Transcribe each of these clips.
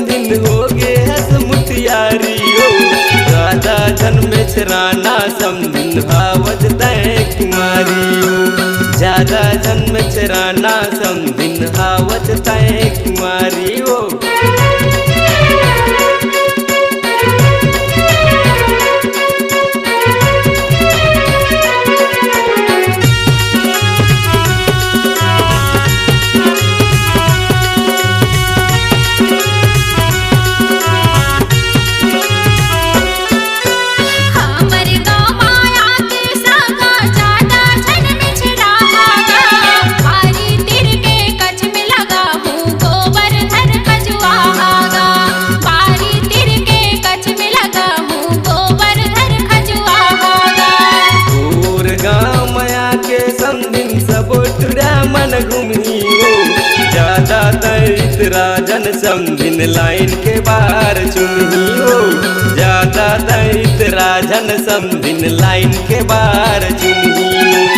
समधिन हो गे हस मुटियारी हो। राधा जन्म राना समधिन हावत तय कुमारी हो। ज्यादा जन्म राना समधिन हावत तय कुमारी हो। मन घूमी हो। ज्यादा दैत राजन समधिन लाइन के बाहर चुनी हो। ज्यादा दैत राजन समधिन लाइन के बाहर चुनी हो।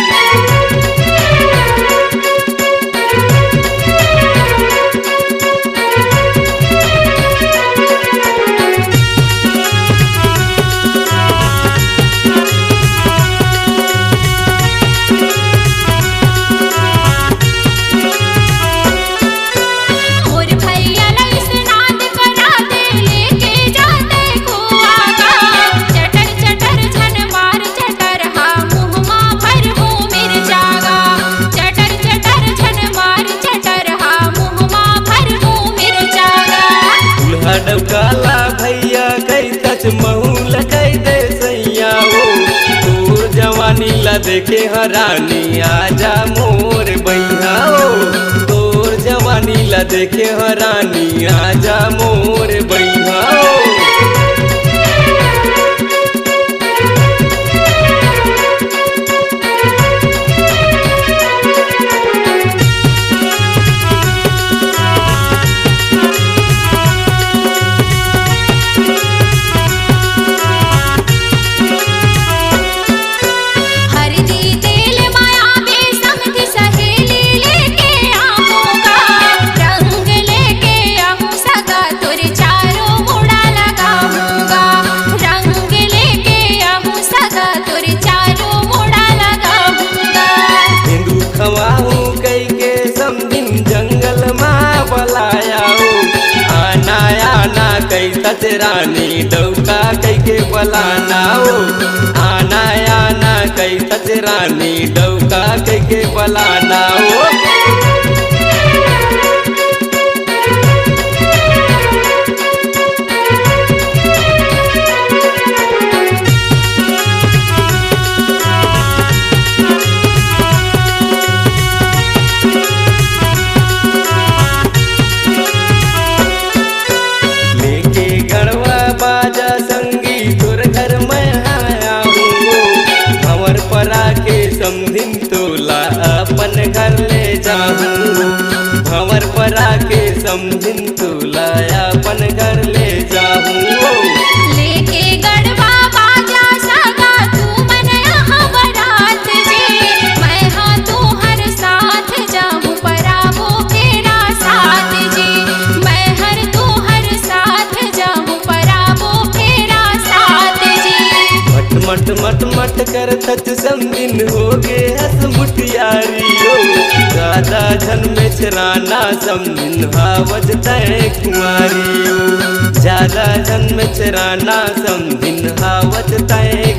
काला भैया कई तच महूल कई दे सैया हो। तोर जवानी ला देखे हरानी आजा मोर भैया हो। तोर जवानी ला देखे हरानी आजा मोर भैया हो। कई के समधिन जंगल में बलाया हो। आना आना कई तच रानी डौका कई के बलाना हो। आना आना कई तच रानी डौका कई के बलाना हो। बाजा संगी तोर घर में आया हूँ। भंवर परा के समधिन तोला अपन घर ले जाऊँ। भंवर परा के समधिन तोला अपन घर ले जाऊँ। लेके गढ़वा बाजा सगा तू मन यहाँ बरात जी। मैं हाँ तू हर साथ जाऊँ पराबो फेरा साथ जी। मैं हर तू हर साथ जाऊँ मट मट मट कर तच समधिन हो गे हस मुटियारी हो। राधा जन्म राना समधिन हावत तय कुमारी हो। ज्यादा जन्म राना समधिन हावत तय